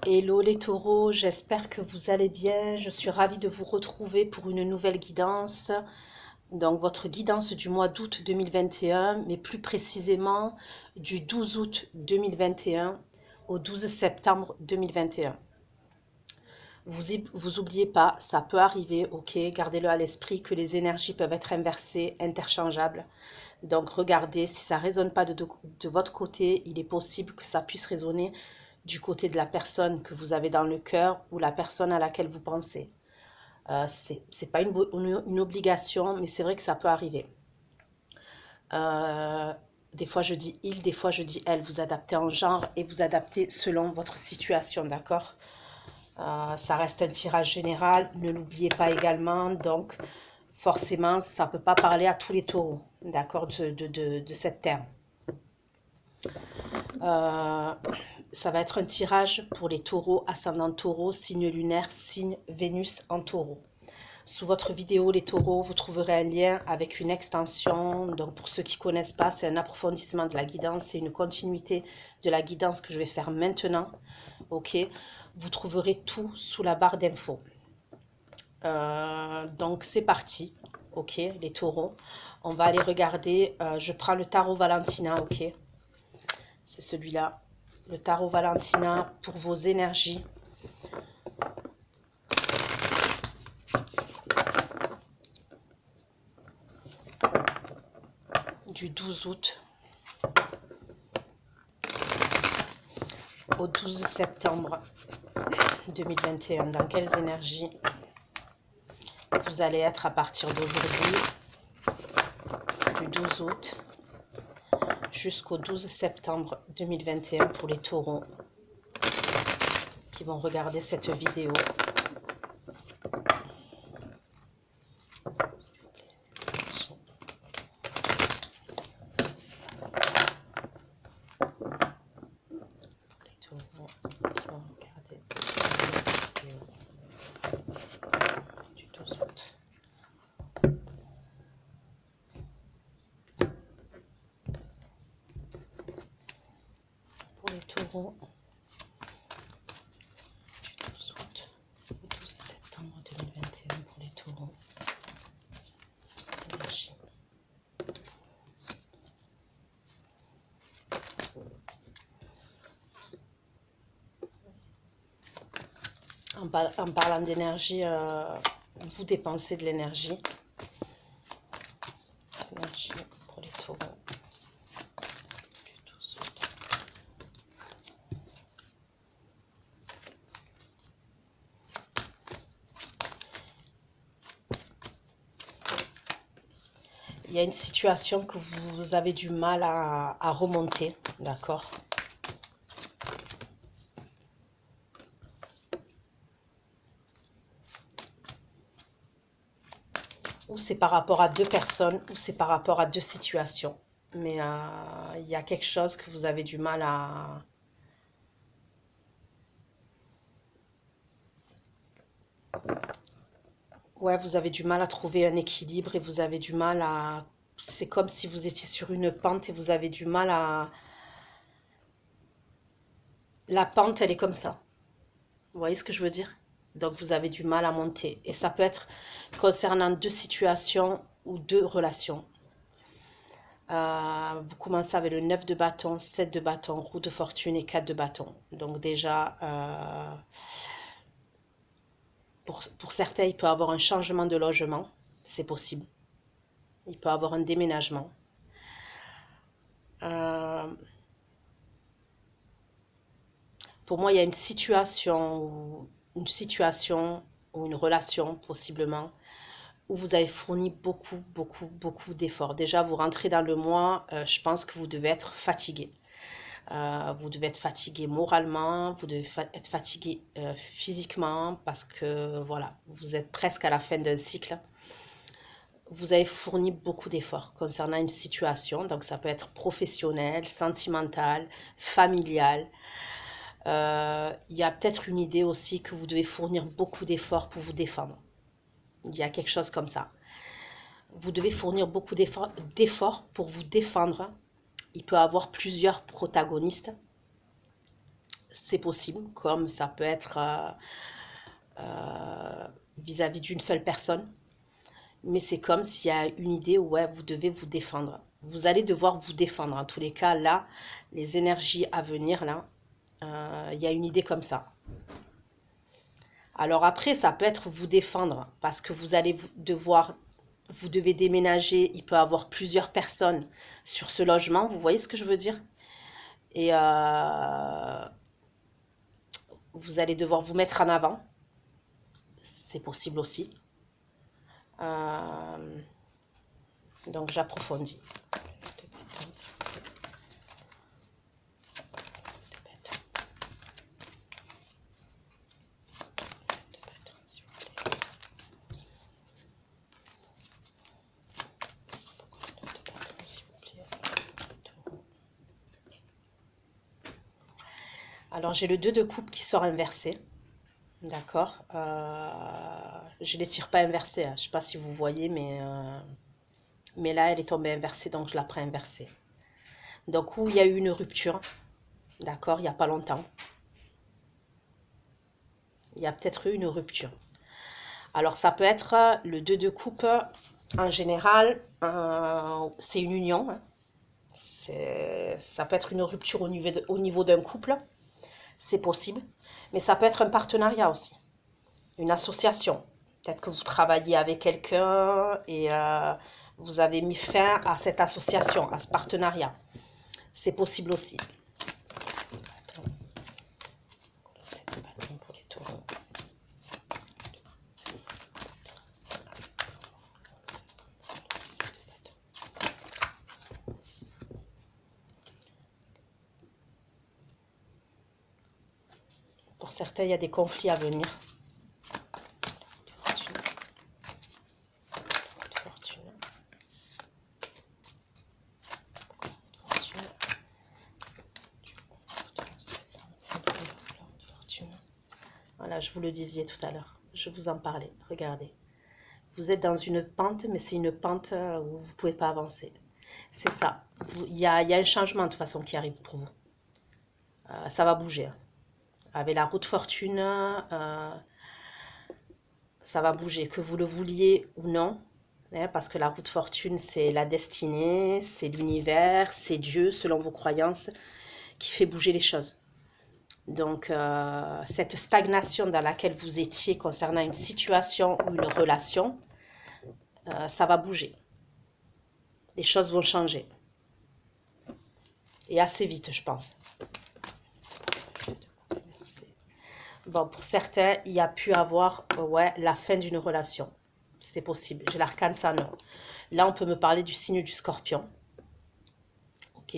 Hello les taureaux, j'espère que vous allez bien. Je suis ravie de vous retrouver pour une nouvelle guidance. Donc votre guidance du mois d'août 2021, mais plus précisément du 12 août 2021 au 12 septembre 2021. Vous oubliez pas, ça peut arriver, ok, gardez-le à l'esprit que les énergies peuvent être inversées, interchangeables. Donc regardez, si ça ne résonne pas de votre côté, il est possible que ça puisse résonner du côté de la personne que vous avez dans le cœur ou la personne à laquelle vous pensez. C'est pas une obligation, mais c'est vrai que ça peut arriver. Des fois je dis il, des fois je dis elle. Vous adaptez en genre et vous adaptez selon votre situation, d'accord? Ça reste un tirage général, ne l'oubliez pas également. Donc forcément, ça ne peut pas parler à tous les taureaux, d'accord, de cette terre. Ça va être un tirage pour les taureaux, ascendant taureau, signe lunaire, signe Vénus en taureau. Sous votre vidéo, les taureaux, vous trouverez un lien avec une extension. Donc, pour ceux qui ne connaissent pas, c'est un approfondissement de la guidance. C'est une continuité de la guidance que je vais faire maintenant. Ok, vous trouverez tout sous la barre d'infos. Donc, c'est parti. Ok, les taureaux. On va aller regarder. Je prends le tarot Valentina. Ok, c'est celui-là. Le tarot Valentina pour vos énergies. Du 12 août au 12 septembre 2021. Dans quelles énergies vous allez être à partir d'aujourd'hui, du 12 août jusqu'au 12 septembre 2021 pour les taureaux qui vont regarder cette vidéo. Les taureaux du 12 août au 12 septembre 2021 pour les taureaux. Énergie. En parlant d'énergie, vous dépensez de l'énergie. Énergie pour les taureaux du 12 août. Il y a une situation que vous avez du mal à remonter, d'accord? Ou c'est par rapport à deux personnes, ou c'est par rapport à deux situations. Mais il y a quelque chose que vous avez du mal à... Ouais, vous avez du mal à trouver un équilibre et vous avez du mal à... C'est comme si vous étiez sur une pente et vous avez du mal à... La pente, elle est comme ça. Vous voyez ce que je veux dire? Donc, vous avez du mal à monter. Et ça peut être concernant deux situations ou deux relations. Vous commencez avec le 9 de bâton, 7 de bâton, roue de fortune et 4 de bâton. Donc déjà, pour certains, il peut y avoir un changement de logement. C'est possible. Il peut y avoir un déménagement. Pour moi, il y a une situation ou une relation possiblement où vous avez fourni beaucoup d'efforts. Déjà, vous rentrez dans le mois, je pense que vous devez être fatigué. Vous devez être fatigué moralement, vous devez être fatigué physiquement parce que voilà, vous êtes presque à la fin d'un cycle. Vous avez fourni beaucoup d'efforts concernant une situation, donc ça peut être professionnel, sentimental, familial. Il y a peut-être une idée aussi que vous devez fournir beaucoup d'efforts pour vous défendre. Il y a quelque chose comme ça. Vous devez fournir beaucoup d'efforts pour vous défendre. Il peut y avoir plusieurs protagonistes. c'est possible, comme ça peut être vis-à-vis d'une seule personne. Mais c'est comme s'il y a une idée où ouais, vous devez vous défendre. Vous allez devoir vous défendre. En tous les cas, là, les énergies à venir, là, il y a une idée comme ça. Alors après, ça peut être vous défendre parce que vous allez vous devez déménager. Il peut y avoir plusieurs personnes sur ce logement. Vous voyez ce que je veux dire? Et vous allez devoir vous mettre en avant. C'est possible aussi. Donc j'approfondis. Alors j'ai le 2 de coupe qui sort inversé. D'accord. Je ne les tire pas inversés, hein. Je ne sais pas si vous voyez, mais là, elle est tombée inversée, donc je la prends inversée. Donc, où il y a eu une rupture, d'accord, il n'y a pas longtemps. Il y a peut-être eu une rupture. Alors, ça peut être le 2 de coupe, en général, c'est une union, hein. Ça peut être une rupture au niveau d'un couple, c'est possible. Mais ça peut être un partenariat aussi, une association. Peut-être que vous travaillez avec quelqu'un et vous avez mis fin à cette association, à ce partenariat. C'est possible aussi. Pour les taureaux. Pour certains, il y a des conflits à venir. Voilà, je vous le disais tout à l'heure. Je vous en parlais. Regardez. Vous êtes dans une pente, mais c'est une pente où vous ne pouvez pas avancer. C'est ça. Il y a un changement de toute façon qui arrive pour vous. Ça va bouger. Avec la roue de fortune, ça va bouger, que vous le vouliez ou non. Hein, parce que la roue de fortune, c'est la destinée, c'est l'univers, c'est Dieu, selon vos croyances, qui fait bouger les choses. Donc, cette stagnation dans laquelle vous étiez concernant une situation ou une relation, ça va bouger. Les choses vont changer. Et assez vite, je pense. Bon, pour certains, il y a pu avoir ouais, la fin d'une relation. C'est possible. J'ai l'arcane Sanon. Là, on peut me parler du signe du Scorpion. Ok.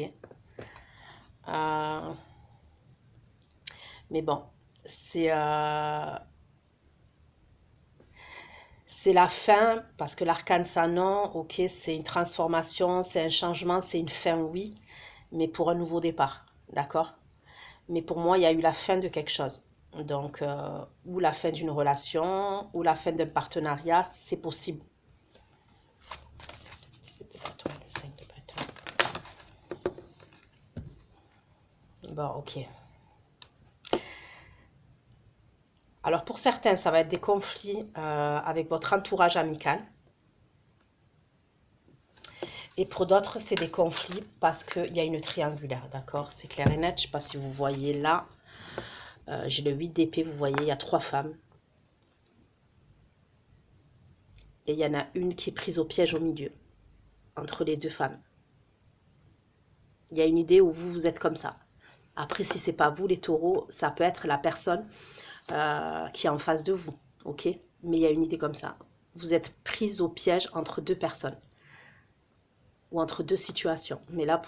Mais bon, c'est la fin, parce que l'arcane Sanon, ok, c'est une transformation, c'est un changement, c'est une fin, oui, mais pour un nouveau départ, d'accord? Mais pour moi, il y a eu la fin de quelque chose. Donc, ou la fin d'une relation, ou la fin d'un partenariat, c'est possible. Bon, ok. Alors, pour certains, ça va être des conflits avec votre entourage amical. Et pour d'autres, c'est des conflits parce qu'il y a une triangulaire, d'accord? C'est clair et net. Je ne sais pas si vous voyez là. J'ai le 8 d'épée, vous voyez, il y a 3 femmes. Et il y en a une qui est prise au piège au milieu, entre les 2 femmes. Il y a une idée où vous êtes comme ça. Après, si ce n'est pas vous, les taureaux, ça peut être la personne qui est en face de vous, ok? Mais il y a une idée comme ça. Vous êtes prise au piège entre 2 personnes. Ou entre 2 situations. Mais là,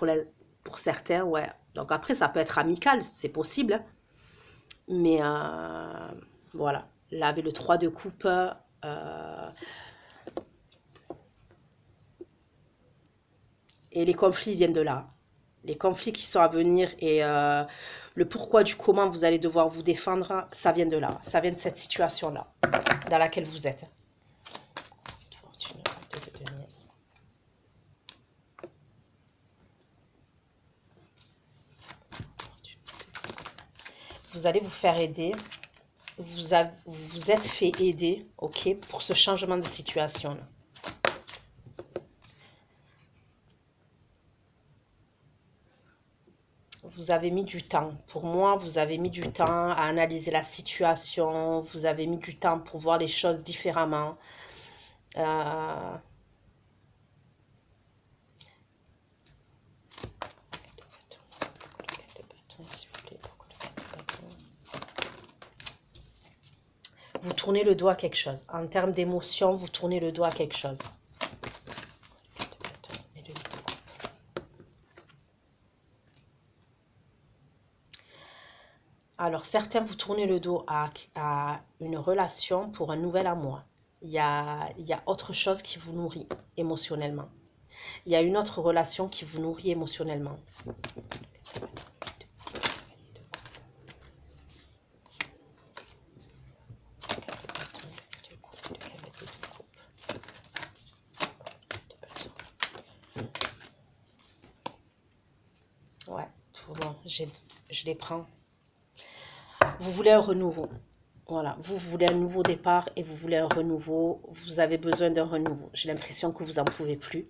pour certains, ouais. Donc après, ça peut être amical, c'est possible. Hein. Mais voilà. Là, avec le 3 de coupe, et les conflits viennent de là. Les conflits qui sont à venir et le pourquoi du comment vous allez devoir vous défendre, ça vient de là. Ça vient de cette situation-là, dans laquelle vous êtes. vous allez vous faire aider. Vous êtes fait aider, ok, pour ce changement de situation là. Vous avez mis du temps. Pour moi, vous avez mis du temps à analyser la situation. Vous avez mis du temps pour voir les choses différemment. Vous tournez le dos à quelque chose. En termes d'émotion, vous tournez le dos à quelque chose. Alors, certains, vous tournez le dos à une relation pour un nouvel amour. Il y a autre chose qui vous nourrit émotionnellement. Il y a une autre relation qui vous nourrit émotionnellement. Ouais, bon, je les prends. Vous voulez un renouveau. Voilà, vous voulez un nouveau départ et vous voulez un renouveau. Vous avez besoin d'un renouveau. J'ai l'impression que vous n'en pouvez plus.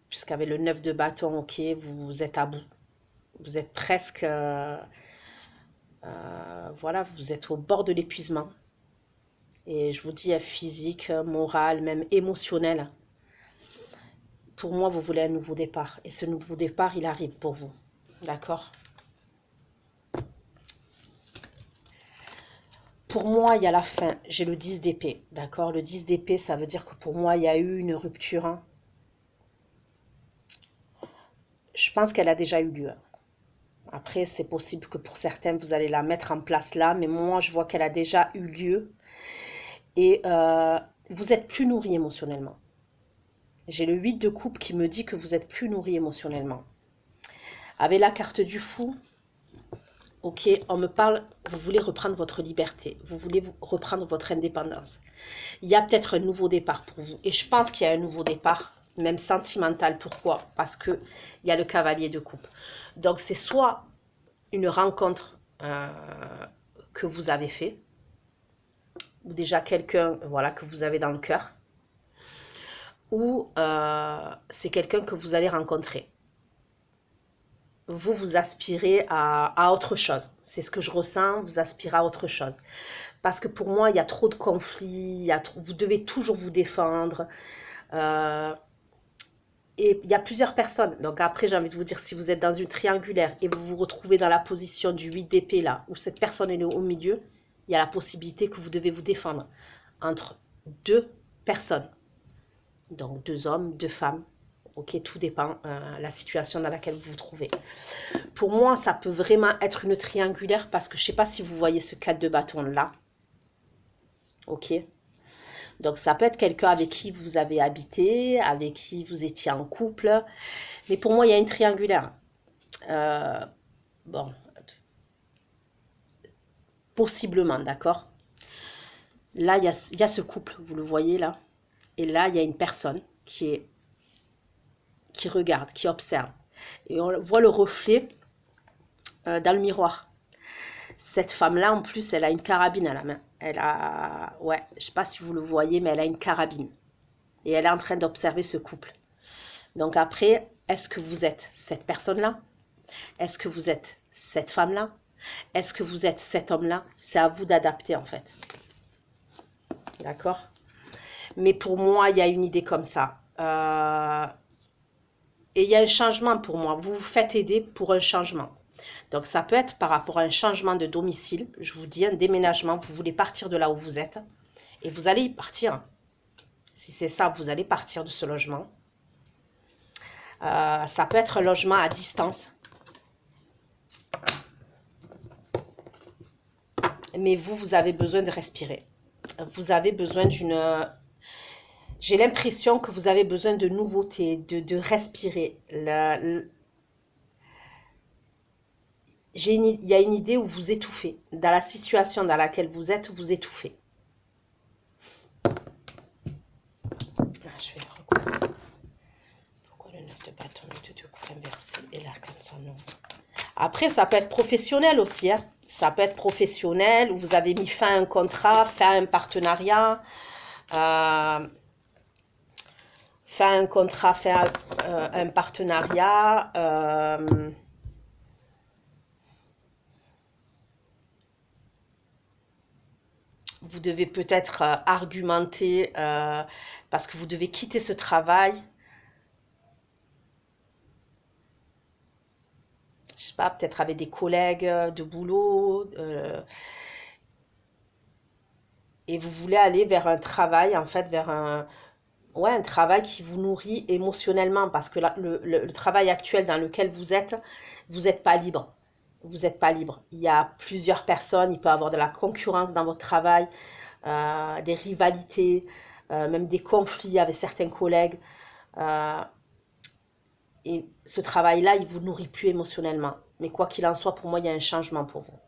Puisqu'avec le 9 de bâton, ok, vous êtes à bout. Vous êtes presque... voilà, vous êtes au bord de l'épuisement. Et je vous dis, physique, moral, même émotionnel. Pour moi, vous voulez un nouveau départ. Et ce nouveau départ, il arrive pour vous. D'accord ? Pour moi, il y a la fin. J'ai le 10 d'épée. D'accord ? Le 10 d'épée, ça veut dire que pour moi, il y a eu une rupture. Hein. Je pense qu'elle a déjà eu lieu. Après, c'est possible que pour certains, vous allez la mettre en place là. Mais moi, je vois qu'elle a déjà eu lieu. Et vous êtes plus nourri émotionnellement. J'ai le 8 de coupe qui me dit que vous êtes plus nourri émotionnellement. Avec la carte du fou, ok, on me parle, vous voulez reprendre votre liberté, vous voulez reprendre votre indépendance. Il y a peut-être un nouveau départ pour vous. Et je pense qu'il y a un nouveau départ, même sentimental. Pourquoi? Parce qu'il y a le cavalier de coupe. Donc c'est soit une rencontre que vous avez fait, ou déjà quelqu'un voilà, que vous avez dans le cœur, ou c'est quelqu'un que vous allez rencontrer. Vous aspirez à autre chose. C'est ce que je ressens, vous aspirez à autre chose. Parce que pour moi, il y a trop de conflits, vous devez toujours vous défendre. Et il y a plusieurs personnes. Donc après, j'ai envie de vous dire, si vous êtes dans une triangulaire et vous vous retrouvez dans la position du 8 d'épée là, où cette personne est au milieu, il y a la possibilité que vous devez vous défendre entre deux personnes. Donc 2 hommes, 2 femmes. Ok, tout dépend de la situation dans laquelle vous vous trouvez. Pour moi, ça peut vraiment être une triangulaire parce que je ne sais pas si vous voyez ce 4 de bâton là. Ok. Donc, ça peut être quelqu'un avec qui vous avez habité, avec qui vous étiez en couple. Mais pour moi, il y a une triangulaire. Bon, possiblement, d'accord? Là, il y a ce couple, vous le voyez là. Et là, il y a une personne qui regarde, qui observe. Et on voit le reflet dans le miroir. Cette femme-là, en plus, elle a une carabine à la main. Elle a... Ouais, je ne sais pas si vous le voyez, mais elle a une carabine. Et elle est en train d'observer ce couple. Donc après, est-ce que vous êtes cette personne-là? Est-ce que vous êtes cette femme-là? Est-ce que vous êtes cet homme-là? C'est à vous d'adapter, en fait. D'accord? Mais pour moi, il y a une idée comme ça. Et il y a un changement pour moi. Vous vous faites aider pour un changement. Donc, ça peut être par rapport à un changement de domicile. Je vous dis, un déménagement. Vous voulez partir de là où vous êtes. Et vous allez y partir. Si c'est ça, vous allez partir de ce logement. Ça peut être un logement à distance. Mais vous avez besoin de respirer. Vous avez besoin d'une... J'ai l'impression que vous avez besoin de nouveauté, de respirer. Il y a une idée où vous étouffez. Dans la situation dans laquelle vous êtes, vous étouffez. Je vais recouper. Pourquoi le 9 de bâton, le 2 de coupe inversé et l'arcane sans nom? Après, ça peut être professionnel aussi, hein. Ça peut être professionnel, où vous avez mis fin à un contrat, fin à un partenariat, fin à un contrat, fin à un partenariat. Vous devez peut-être argumenter parce que vous devez quitter ce travail. Je sais pas, peut-être avec des collègues de boulot. Et vous voulez aller vers un travail, en fait, vers ouais, un travail qui vous nourrit émotionnellement. Parce que là, le travail actuel dans lequel vous n'êtes pas libre. Vous n'êtes pas libre. Il y a plusieurs personnes, il peut y avoir de la concurrence dans votre travail, des rivalités, même des conflits avec certains collègues. Euh, et ce travail-là, il ne vous nourrit plus émotionnellement. Mais quoi qu'il en soit, pour moi, il y a un changement pour vous.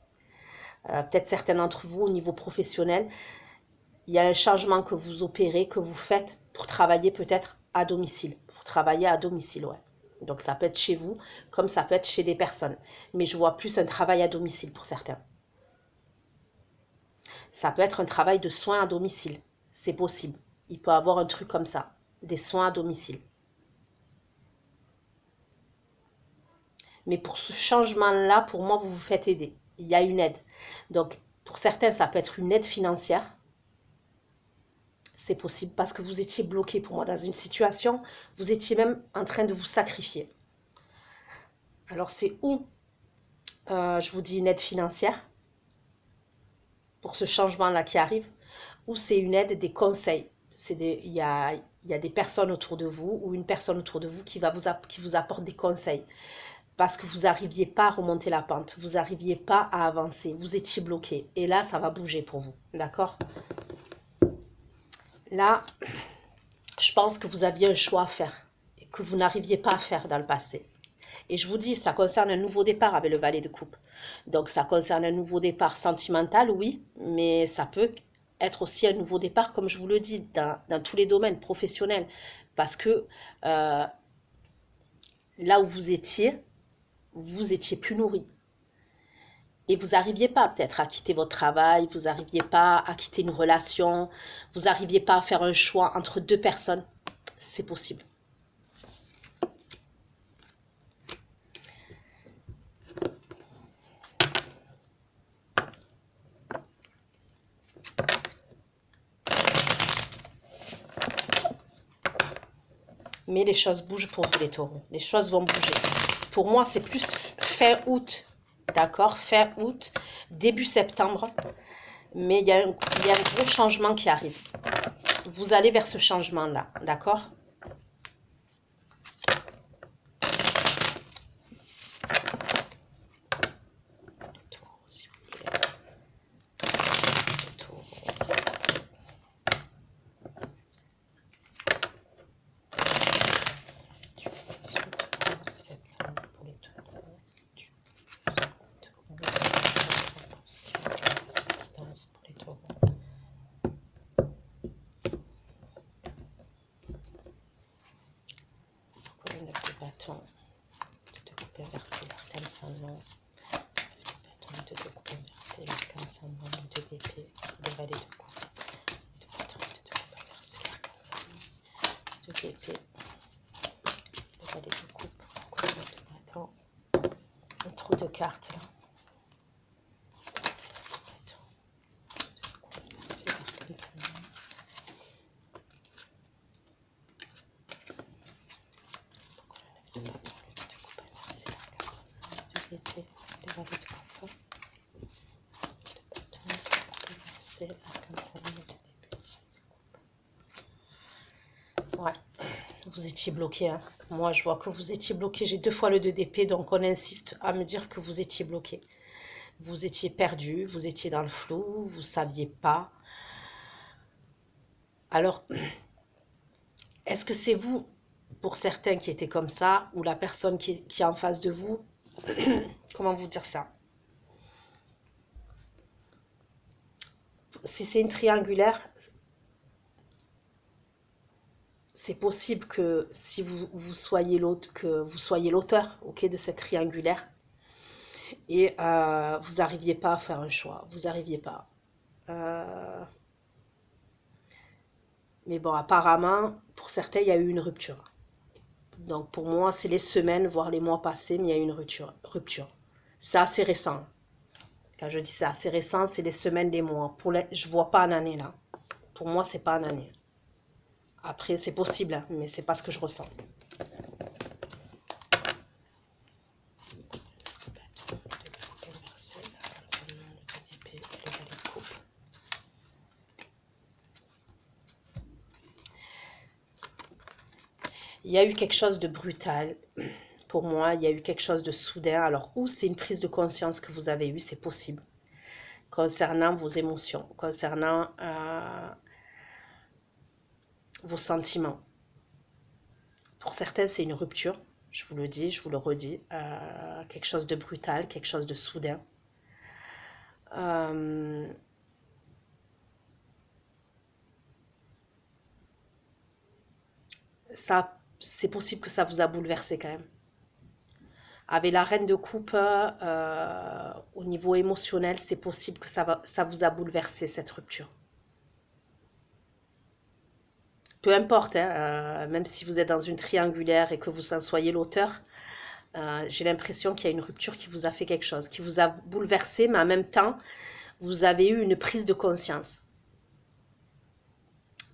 Peut-être certains d'entre vous, au niveau professionnel, il y a un changement que vous opérez, que vous faites pour travailler peut-être à domicile. Pour travailler à domicile, ouais. Donc ça peut être chez vous, comme ça peut être chez des personnes. Mais je vois plus un travail à domicile pour certains. Ça peut être un travail de soins à domicile. C'est possible. Il peut y avoir un truc comme ça. Des soins à domicile. Mais pour ce changement-là, pour moi, vous vous faites aider. Il y a une aide. Donc, pour certains, ça peut être une aide financière. C'est possible parce que vous étiez bloqué pour moi dans une situation, vous étiez même en train de vous sacrifier. Alors, c'est où, je vous dis, une aide financière pour ce changement-là qui arrive, ou c'est une aide, des conseils. Il y a des personnes autour de vous ou une personne autour de vous qui vous apporte des conseils. Parce que vous n'arriviez pas à remonter la pente, vous n'arriviez pas à avancer, vous étiez bloqué. Et là, ça va bouger pour vous, d'accord? Là, je pense que vous aviez un choix à faire, et que vous n'arriviez pas à faire dans le passé. Et je vous dis, ça concerne un nouveau départ avec le valet de coupe. Donc, ça concerne un nouveau départ sentimental, oui, mais ça peut être aussi un nouveau départ, comme je vous le dis, dans tous les domaines professionnels. Parce que là où vous étiez plus nourri. Et vous n'arriviez pas peut-être à quitter votre travail, vous n'arriviez pas à quitter une relation, vous n'arriviez pas à faire un choix entre deux personnes. C'est possible. Mais les choses bougent pour vous, les taureaux. Les choses vont bouger. Pour moi, c'est plus fin août, d'accord? Fin août, début septembre. Mais il y a un gros changement qui arrive. Vous allez vers ce changement-là, d'accord? De couper inverser l'arcane sans nom, de couper inverser l'arcane sans nom, de d'épée, de valet de coupe, de couper inverser l'arcane sans nom, de d'épée, de valet de coupe, de bâton, un trou de cartes là. Ouais, vous étiez bloqué, hein. Moi, je vois que vous étiez bloqué. J'ai 2 fois le 2 d'épée, donc on insiste à me dire que vous étiez bloqué. Vous étiez perdu, vous étiez dans le flou, vous ne saviez pas. Alors, est-ce que c'est vous, pour certains, qui étaient comme ça, ou la personne qui est en face de vous? Comment vous dire ça? Si c'est une triangulaire, c'est possible que si vous soyez l'auteur, ok, de cette triangulaire, et vous n'arriviez pas à faire un choix, vous n'arriviez pas. Mais bon, apparemment, pour certains, il y a eu une rupture. Donc pour moi, c'est les semaines, voire les mois passés, mais il y a eu une rupture. C'est assez récent. Quand je dis c'est assez récent, c'est les semaines, des mois. Je ne vois pas en année là. Pour moi, c'est pas en année. Après, c'est possible, hein, mais c'est pas ce que je ressens. Il y a eu quelque chose de brutal. Pour moi, il y a eu quelque chose de soudain. Alors, ou c'est une prise de conscience que vous avez eue, c'est possible. Concernant vos émotions, concernant vos sentiments. Pour certains, c'est une rupture. Je vous le dis, je vous le redis. Quelque chose de brutal, quelque chose de soudain. Ça, c'est possible que ça vous a bouleversé quand même. Avec la reine de coupe, au niveau émotionnel, c'est possible que ça vous a bouleversé, cette rupture. Peu importe, hein, même si vous êtes dans une triangulaire et que vous en soyez l'auteur, j'ai l'impression qu'il y a une rupture qui vous a fait quelque chose, qui vous a bouleversé, mais en même temps, vous avez eu une prise de conscience.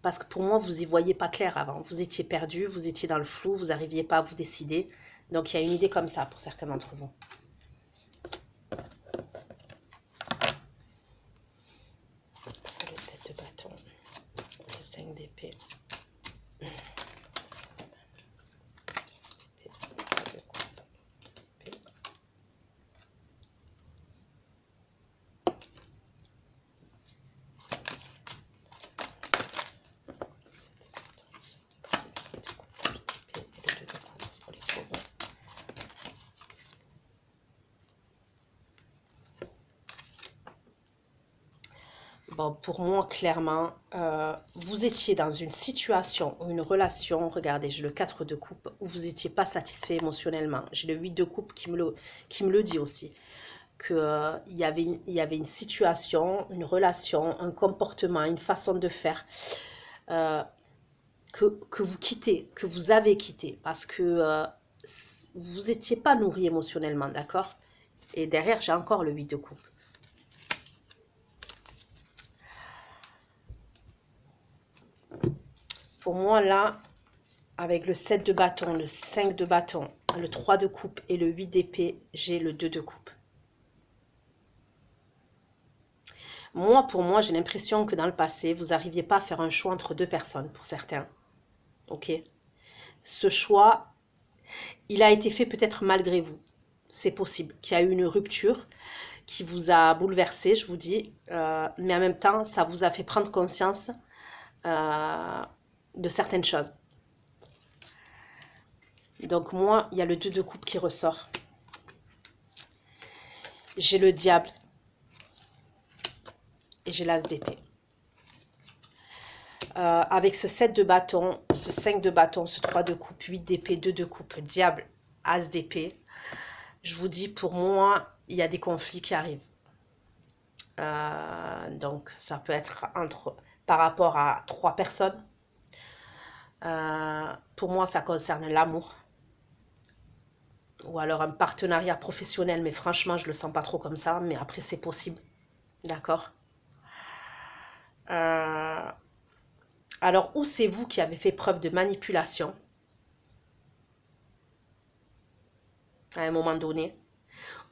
Parce que pour moi, vous n'y voyez pas clair avant. Vous étiez perdu, vous étiez dans le flou, vous n'arriviez pas à vous décider. Donc, il y a une idée comme ça pour certains d'entre vous. Le 7 de bâton, le 5 d'épée. Bon, pour moi, clairement, vous étiez dans une situation ou une relation, regardez, j'ai le 4 de coupe, où vous n'étiez pas satisfait émotionnellement. J'ai le 8 de coupe qui me le dit aussi. Qu'il y avait une situation, une relation, un comportement, une façon de faire que vous quittez, que vous avez quitté, parce que vous n'étiez pas nourri émotionnellement, d'accord? Et derrière, j'ai encore le 8 de coupe. Pour moi, là, avec le 7 de bâton, le 5 de bâton, le 3 de coupe et le 8 d'épée, j'ai le 2 de coupe. Moi, pour moi, j'ai l'impression que dans le passé, vous n'arriviez pas à faire un choix entre deux personnes, pour certains. Ok? Ce choix, il a été fait peut-être malgré vous. C'est possible qu'il y a eu une rupture qui vous a bouleversé, je vous dis, mais en même temps, ça vous a fait prendre conscience de certaines choses. Donc moi, il y a le 2 de coupe qui ressort. J'ai le diable. Et j'ai l'as d'épée. Avec ce 7 de bâton, ce 5 de bâton, ce 3 de coupe, 8 d'épée, 2 de coupe, diable, as d'épée, je vous dis, pour moi, il y a des conflits qui arrivent. Donc, ça peut être par rapport à 3 personnes. Pour moi, ça concerne l'amour. Ou alors un partenariat professionnel, mais franchement, je ne le sens pas trop comme ça. Mais après, c'est possible. D'accord? Alors, ou c'est vous qui avez fait preuve de manipulation à un moment donné,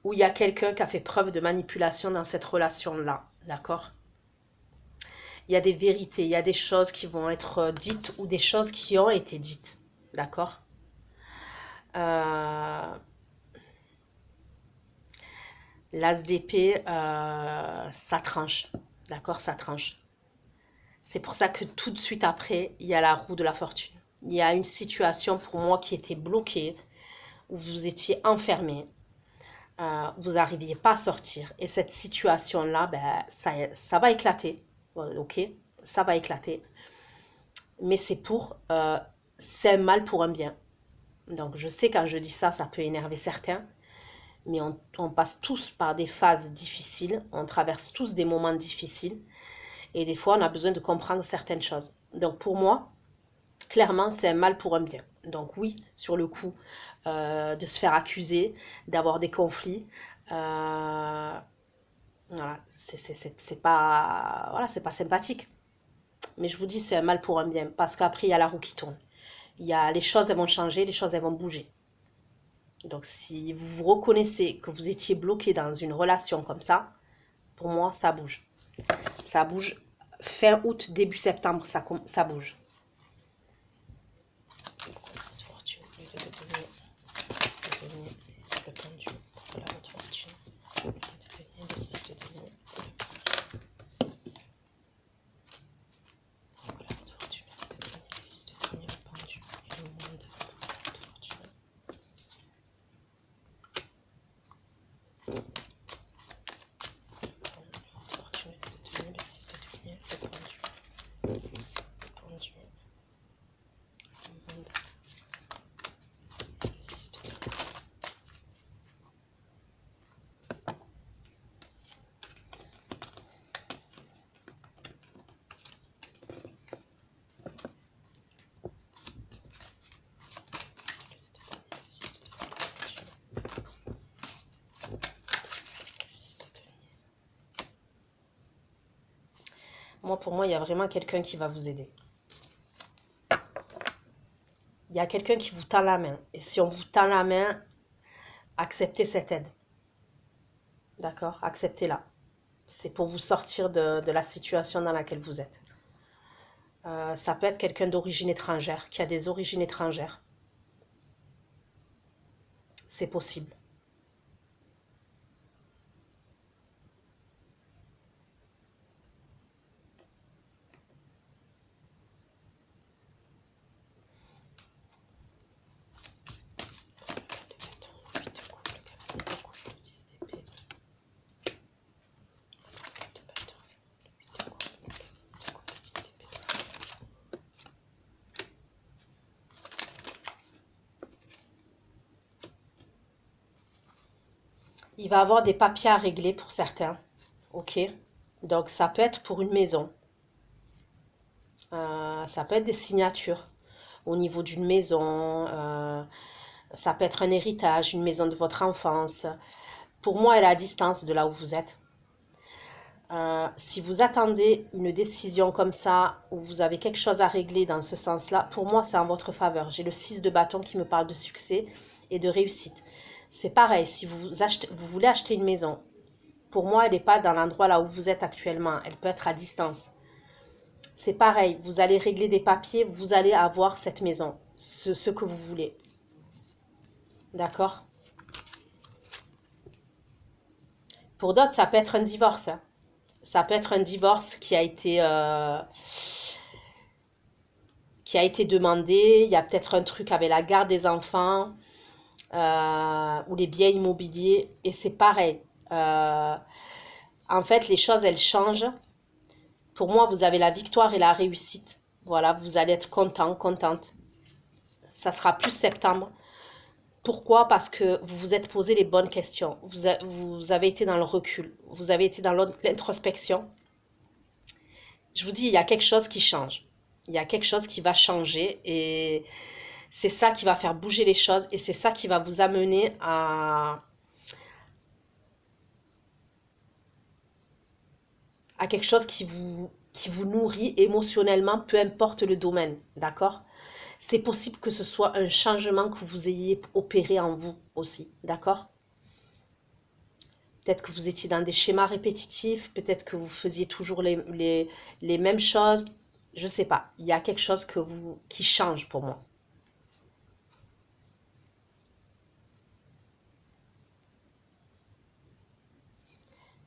ou il y a quelqu'un qui a fait preuve de manipulation dans cette relation-là, d'accord? Il y a des vérités, il y a des choses qui vont être dites ou des choses qui ont été dites, d'accord? L'as d'épée, ça tranche, d'accord? Ça tranche. C'est pour ça que tout de suite après, il y a la roue de la fortune. Il y a une situation pour moi qui était bloquée, où vous étiez enfermé, vous n'arriviez pas à sortir. Et cette situation-là, ben, ça va éclater. Ok, ça va éclater. Mais c'est un mal pour un bien. Donc je sais quand je dis ça, ça peut énerver certains. mais on passe tous par des phases difficiles, on traverse tous des moments difficiles, et des fois, on a besoin de comprendre certaines choses. Donc pour moi, clairement, c'est un mal pour un bien. Donc oui, sur le coup, de se faire accuser, d'avoir des conflits, voilà, c'est pas sympathique. Mais je vous dis, c'est un mal pour un bien, parce qu'après, il y a la roue qui tourne. Les choses, elles vont changer, les choses, elles vont bouger. Donc si vous vous reconnaissez que vous étiez bloqué dans une relation comme ça, pour moi, ça bouge. Ça bouge. Fin août, début septembre, ça bouge. Moi, pour moi, il y a vraiment quelqu'un qui va vous aider. Il y a quelqu'un qui vous tend la main. Et si on vous tend la main, acceptez cette aide. D'accord? Acceptez-la. C'est pour vous sortir de la situation dans laquelle vous êtes. Ça peut être quelqu'un d'origine étrangère, qui a des origines étrangères. C'est possible. Il va avoir des papiers à régler pour certains. Ok? Donc ça peut être pour une maison. Ça peut être des signatures au niveau d'une maison. Ça peut être un héritage, une maison de votre enfance. Pour moi, elle est à distance de là où vous êtes. Si vous attendez une décision comme ça, ou vous avez quelque chose à régler dans ce sens-là, pour moi, c'est en votre faveur. J'ai le 6 de bâton qui me parle de succès et de réussite. C'est pareil, si vous voulez acheter une maison, pour moi, elle n'est pas dans l'endroit là où vous êtes actuellement. Elle peut être à distance. C'est pareil, vous allez régler des papiers, vous allez avoir cette maison, ce que vous voulez. D'accord? Pour d'autres, ça peut être un divorce. Ça peut être un divorce qui a été demandé. Il y a peut-être un truc avec la garde des enfants ou les biens immobiliers. Et c'est pareil. En fait, les choses, elles changent. Pour moi, vous avez la victoire et la réussite. Voilà, vous allez être content, contente. Ça sera plus septembre. Pourquoi? Parce que vous vous êtes posé les bonnes questions. Vous avez été dans le recul. Vous avez été dans l'introspection. Je vous dis, il y a quelque chose qui change. Il y a quelque chose qui va changer et c'est ça qui va faire bouger les choses et c'est ça qui va vous amener à quelque chose qui vous nourrit émotionnellement, peu importe le domaine, d'accord? C'est possible que ce soit un changement que vous ayez opéré en vous aussi, d'accord? Peut-être que vous étiez dans des schémas répétitifs, peut-être que vous faisiez toujours les mêmes choses, je ne sais pas. Il y a quelque chose qui change pour moi.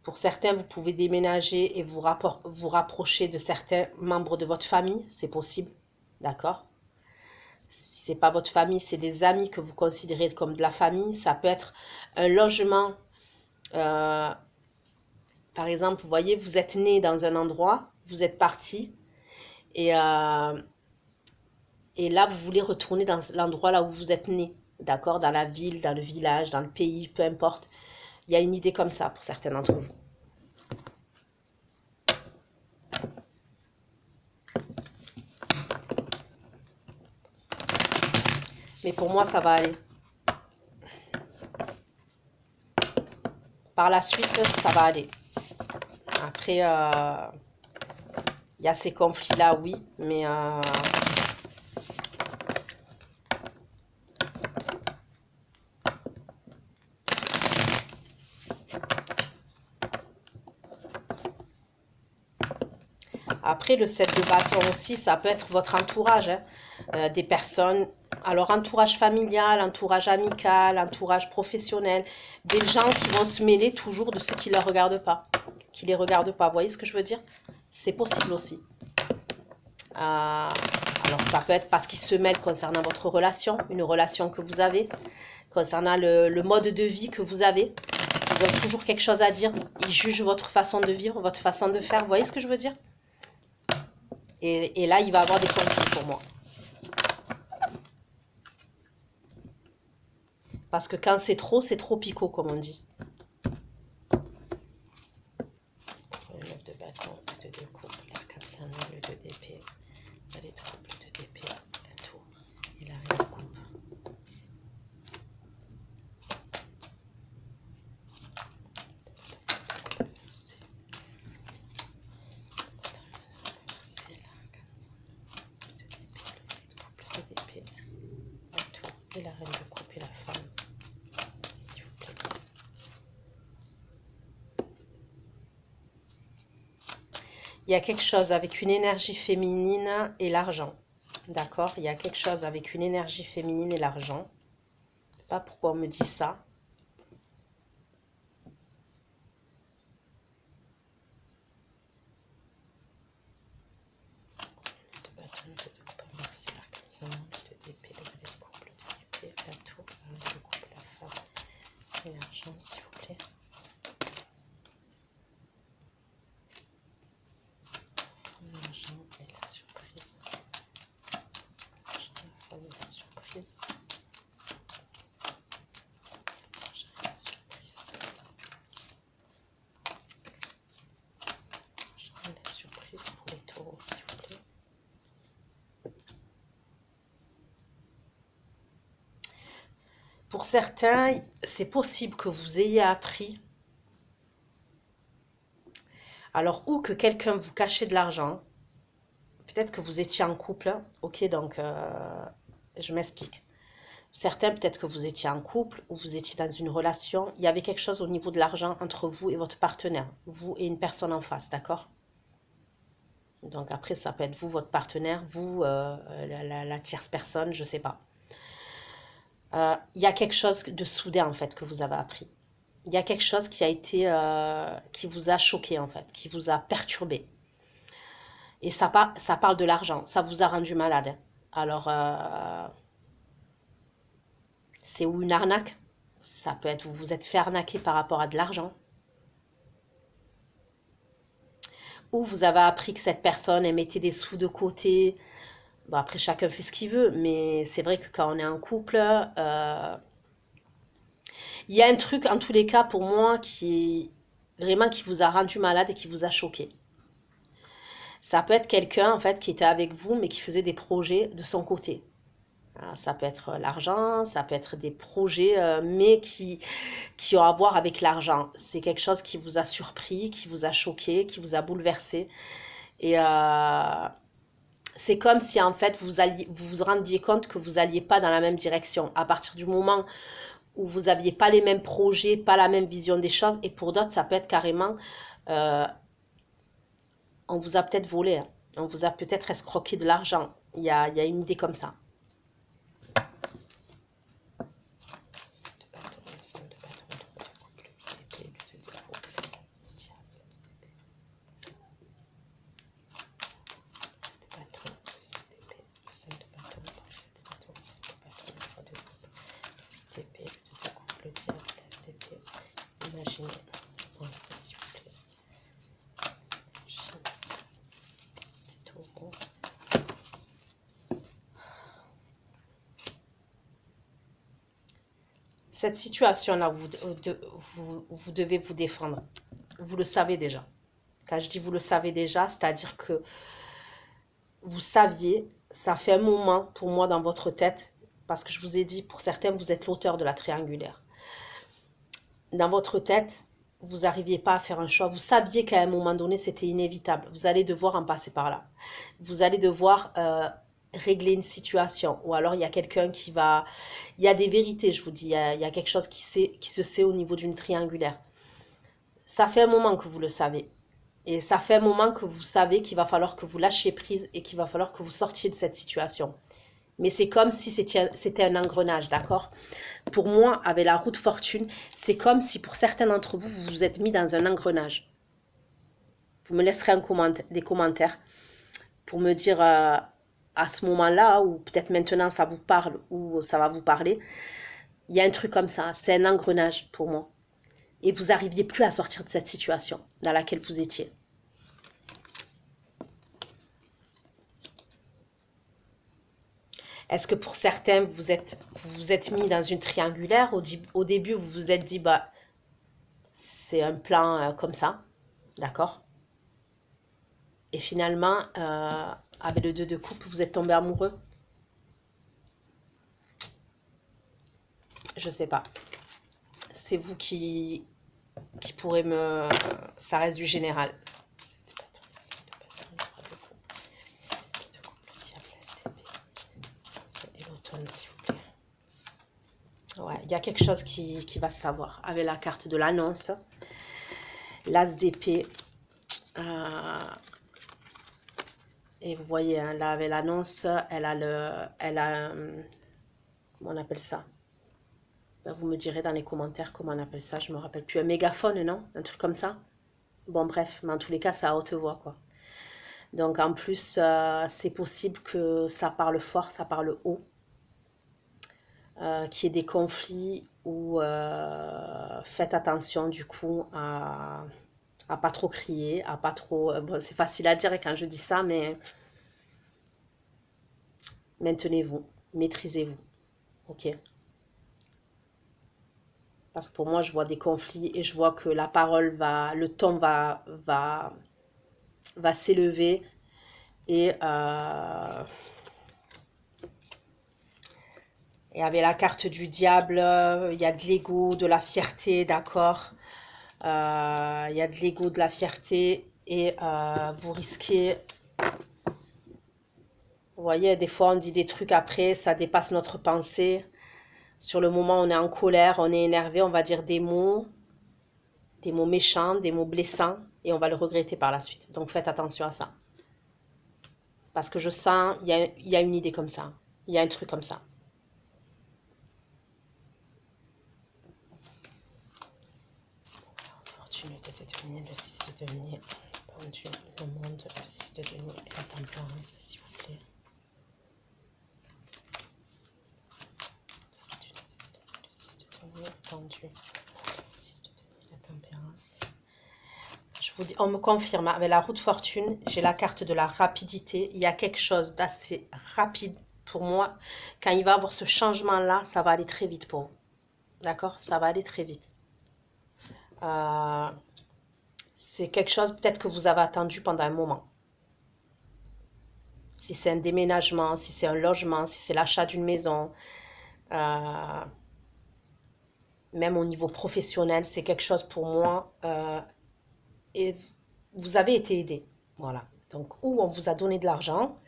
Pour certains, vous pouvez déménager et vous rapprocher de certains membres de votre famille, c'est possible, d'accord? Si ce n'est pas votre famille, c'est des amis que vous considérez comme de la famille. Ça peut être un logement. Par exemple, vous voyez, vous êtes né dans un endroit, vous êtes parti et là, vous voulez retourner dans l'endroit là où vous êtes né. d'accord, dans la ville, dans le village, dans le pays, peu importe. Il y a une idée comme ça pour certains d'entre vous. Mais pour moi, ça va aller. Par la suite, ça va aller. Après, il y a ces conflits-là, oui, mais après, le 7 de bâton aussi, ça peut être votre entourage, hein. Des personnes, alors entourage familial, entourage amical, entourage professionnel, des gens qui vont se mêler toujours de ce qui ne les regarde pas, qui les regardent pas. Vous voyez ce que je veux dire? C'est possible aussi. Alors ça peut être parce qu'ils se mêlent concernant votre relation, une relation que vous avez, concernant le mode de vie que vous avez. Ils ont toujours quelque chose à dire. Ils jugent votre façon de vivre, votre façon de faire. Vous voyez ce que je veux dire? Et là, il va y avoir des conflits pour moi. Parce que quand c'est trop picot, comme on dit. Le 9 de bâton, le 2 de coupe, l'arcane 5, le 2 d'épée, les troubles, le 2 d'épée, la tour et la reine de coupe. Et la reine de coupe et la femme, s'il vous plaît. Il y a quelque chose avec une énergie féminine et l'argent. D'accord? Il y a quelque chose avec une énergie féminine et l'argent. Je ne sais pas pourquoi on me dit ça. De bâton, de coupe, merci, l'arcane 5, de d'épée, le valet de coupe, de d'épée, la tour, la reine de coupe, la femme et l'argent, s'il vous plaît. L'argent et la surprise. L'argent, la femme et la surprise. L'argent et la surprise. L'argent et la surprise pour les taureaux, s'il vous plaît. Pour certains, c'est possible que vous ayez appris, alors ou que quelqu'un vous cachait de l'argent, peut-être que vous étiez en couple, ok, donc je m'explique. Certains, peut-être que vous étiez en couple ou vous étiez dans une relation, il y avait quelque chose au niveau de l'argent entre vous et votre partenaire, vous et une personne en face, d'accord? Donc après, ça peut être vous, votre partenaire, vous, la tierce personne, je ne sais pas. Il y a quelque chose de soudain, en fait, que vous avez appris. Il y a quelque chose qui a été, qui vous a choqué, en fait, qui vous a perturbé. Et ça parle de l'argent, ça vous a rendu malade. Alors, c'est ou une arnaque, ça peut être, vous vous êtes fait arnaquer par rapport à de l'argent. Ou vous avez appris que cette personne, elle mettait des sous de côté. Bon, après, chacun fait ce qu'il veut, mais c'est vrai que quand on est en couple, il y a un truc, en tous les cas, pour moi, qui est vraiment qui vous a rendu malade et qui vous a choqué. Ça peut être quelqu'un, en fait, qui était avec vous, mais qui faisait des projets de son côté. Ça peut être l'argent, ça peut être des projets, mais qui ont à voir avec l'argent. C'est quelque chose qui vous a surpris, qui vous a choqué, qui vous a bouleversé. Et c'est comme si, en fait, vous vous rendiez compte que vous n'alliez pas dans la même direction. À partir du moment où vous n'aviez pas les mêmes projets, pas la même vision des choses. Et pour d'autres, ça peut être carrément, euh, on vous a peut-être volé, hein. On vous a peut-être escroqué de l'argent. Il y a une idée comme ça. Imaginez, pensez s'il vous plaît. Taureau. Cette situation-là, vous devez vous défendre. Vous le savez déjà. Quand je dis vous le savez déjà, c'est-à-dire que vous saviez, ça fait un moment pour moi dans votre tête, parce que je vous ai dit, pour certains, vous êtes l'auteur de la triangulaire. Dans votre tête, vous n'arriviez pas à faire un choix. Vous saviez qu'à un moment donné, c'était inévitable. Vous allez devoir en passer par là. Vous allez devoir régler une situation. Ou alors, il y a quelqu'un qui va... Il y a des vérités, je vous dis. Il y a quelque chose qui se sait au niveau d'une triangulaire. Ça fait un moment que vous le savez. Et ça fait un moment que vous savez qu'il va falloir que vous lâchiez prise et qu'il va falloir que vous sortiez de cette situation. Mais c'est comme si c'était un engrenage, d'accord? Pour moi, avec la roue de fortune, c'est comme si pour certains d'entre vous, vous vous êtes mis dans un engrenage. Vous me laisserez des commentaires pour me dire à ce moment-là, ou peut-être maintenant ça vous parle ou ça va vous parler. Il y a un truc comme ça, c'est un engrenage pour moi. Et vous n'arriviez plus à sortir de cette situation dans laquelle vous étiez. Est-ce que pour certains, vous vous êtes mis dans une triangulaire? Au début, vous vous êtes dit, bah, c'est un plan comme ça, d'accord? Et finalement, avec le 2 de coupe, vous êtes tombé amoureux? Je sais pas. C'est vous qui pourrez me... Ça reste du général. Ouais, il y a quelque chose qui va se savoir avec la carte de l'annonce. L'as d'épée. Et vous voyez, hein, là, avec l'annonce, elle a comment on appelle ça? Ben, vous me direz dans les commentaires comment on appelle ça, je me rappelle plus. Un mégaphone, non? Un truc comme ça? Bon, bref, mais en tous les cas, ça à haute voix, quoi. Donc, en plus, c'est possible que ça parle fort, ça parle haut. Qu'il y ait des conflits ou faites attention, du coup, à pas trop crier, à pas trop... bon, c'est facile à dire quand je dis ça, mais maintenez-vous, maîtrisez-vous, ok? Parce que pour moi, je vois des conflits et je vois que la parole va... Le ton va s'élever et avec la carte du diable, il y a de l'ego, de la fierté, d'accord? Il y a de l'ego, de la fierté et vous risquez... Vous voyez, des fois on dit des trucs après, ça dépasse notre pensée. Sur le moment, on est en colère, on est énervé, on va dire des mots méchants, des mots blessants et on va le regretter par la suite. Donc faites attention à ça. Parce que je sens, il y a une idée comme ça. Il y a un truc comme ça. Fortune, tête de denier, le 6 de denier, pendu, le monde, le 6 de denier et la tempérance, s'il vous plaît. Le 6 de denier, pendu, le 6 de denier, la tempérance. Je vous dis, on me confirme, avec la roue de fortune, j'ai la carte de la rapidité. Il y a quelque chose d'assez rapide pour moi. Quand il va y avoir ce changement-là, ça va aller très vite pour vous. D'accord? Ça va aller très vite. C'est quelque chose peut-être que vous avez attendu pendant un moment. Si c'est un déménagement, si c'est un logement, si c'est l'achat d'une maison, même au niveau professionnel, c'est quelque chose pour moi. Et vous avez été aidé. Voilà. Donc, ou on vous a donné de l'argent,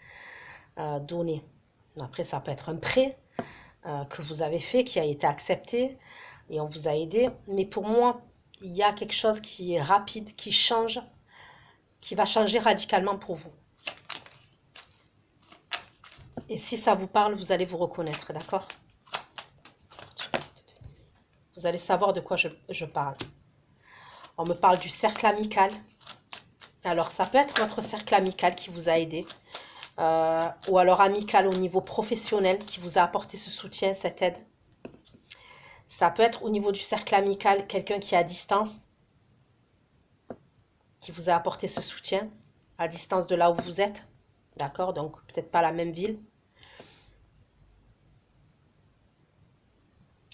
donné. Après, ça peut être un prêt que vous avez fait, qui a été accepté, et on vous a aidé. Mais pour moi, il y a quelque chose qui est rapide, qui change, qui va changer radicalement pour vous. Et si ça vous parle, vous allez vous reconnaître, d'accord? Vous allez savoir de quoi je parle. On me parle du cercle amical. Alors, ça peut être votre cercle amical qui vous a aidé. Ou alors amical au niveau professionnel qui vous a apporté ce soutien, cette aide. Ça peut être au niveau du cercle amical, quelqu'un qui est à distance, qui vous a apporté ce soutien, à distance de là où vous êtes. D'accord? Donc, peut-être pas la même ville.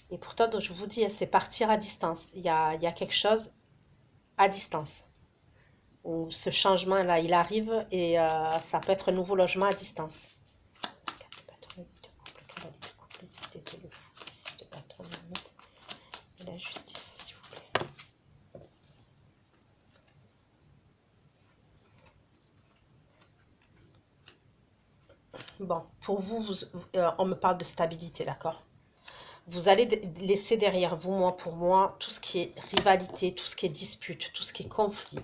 Et pourtant, je vous dis, c'est partir à distance. Il y a quelque chose à distance. Où ce changement-là, il arrive et ça peut être un nouveau logement à distance. Et la justice, s'il vous plaît. Bon, pour vous, on me parle de stabilité, d'accord? Vous allez laisser derrière vous, pour moi, tout ce qui est rivalité, tout ce qui est dispute, tout ce qui est conflit.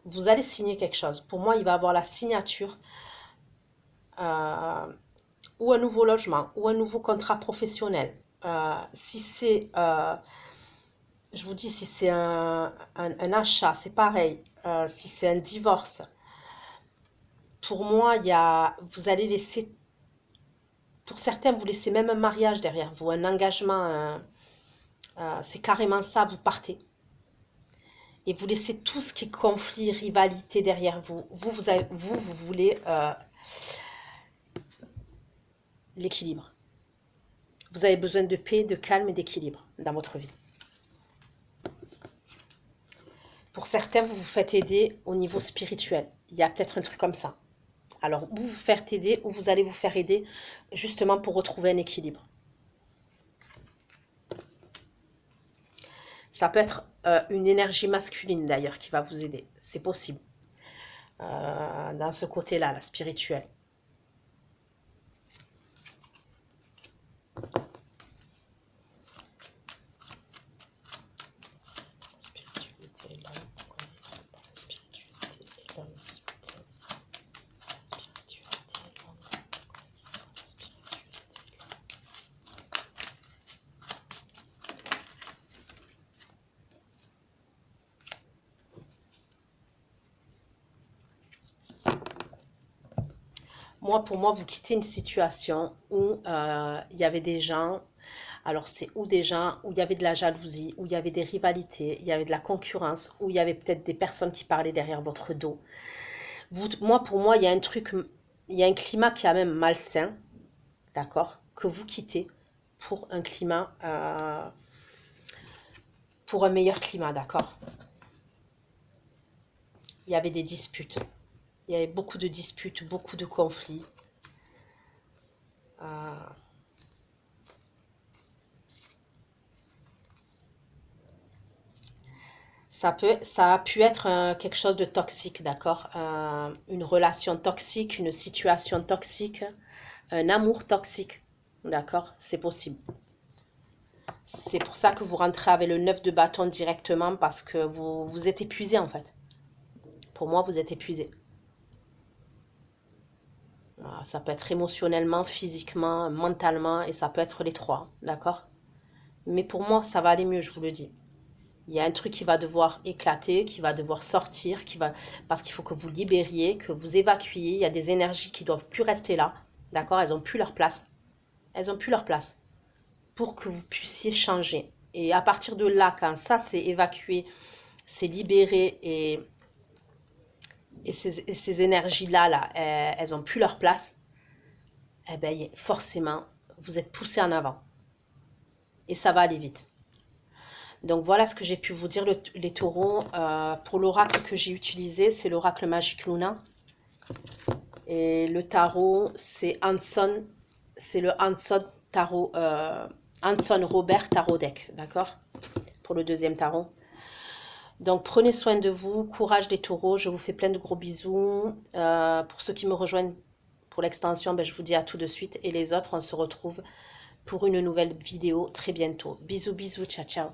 Vous allez signer quelque chose. Pour moi, il va y avoir la signature ou un nouveau logement, ou un nouveau contrat professionnel. Si c'est, je vous dis, si c'est un achat, c'est pareil. Si c'est un divorce, pour moi, vous allez laisser, pour certains, vous laissez même un mariage derrière vous, un engagement, c'est carrément ça, vous partez. Et vous laissez tout ce qui est conflit, rivalité derrière vous. Vous voulez l'équilibre. Vous avez besoin de paix, de calme et d'équilibre dans votre vie. Pour certains, vous vous faites aider au niveau spirituel. Il y a peut-être un truc comme ça. Alors, vous vous faites aider ou vous allez vous faire aider justement pour retrouver un équilibre. Ça peut être une énergie masculine d'ailleurs qui va vous aider. C'est possible. Dans ce côté-là, la spirituelle. Moi, pour moi, vous quittez une situation où il y avait des gens, alors c'est où des gens où il y avait de la jalousie, où il y avait des rivalités, il y avait de la concurrence, où il y avait peut-être des personnes qui parlaient derrière votre dos. Pour moi, il y a un truc, il y a un climat qui est même malsain, d'accord, que vous quittez pour un climat, pour un meilleur climat, d'accord. Il y avait des disputes. Il y avait beaucoup de disputes, beaucoup de conflits. Ça a pu être quelque chose de toxique, d'accord? Une relation toxique, une situation toxique, un amour toxique, d'accord? C'est possible. C'est pour ça que vous rentrez avec le 9 de bâton directement parce que vous êtes épuisé en fait. Pour moi, vous êtes épuisé. Ça peut être émotionnellement, physiquement, mentalement et ça peut être les trois, d'accord? Mais pour moi, ça va aller mieux, je vous le dis. Il y a un truc qui va devoir éclater, qui va devoir sortir, parce qu'il faut que vous libériez, que vous évacuiez. Il y a des énergies qui ne doivent plus rester là, d'accord? Elles n'ont plus leur place. Elles n'ont plus leur place pour que vous puissiez changer. Et à partir de là, quand ça c'est évacué, c'est libéré et ces énergies-là, elles n'ont plus leur place, eh bien, forcément, vous êtes poussé en avant. Et ça va aller vite. Donc voilà ce que j'ai pu vous dire les taureaux. Pour l'oracle que j'ai utilisé, c'est l'oracle Magic Luna. Et le tarot, c'est Hanson. C'est le Hanson Tarot. Hanson Robert Tarot Deck. D'accord? Pour le deuxième tarot. Donc prenez soin de vous. Courage les taureaux. Je vous fais plein de gros bisous. Pour ceux qui me rejoignent pour l'extension, ben, je vous dis à tout de suite. Et les autres, on se retrouve pour une nouvelle vidéo très bientôt. Bisous, bisous. Ciao, ciao.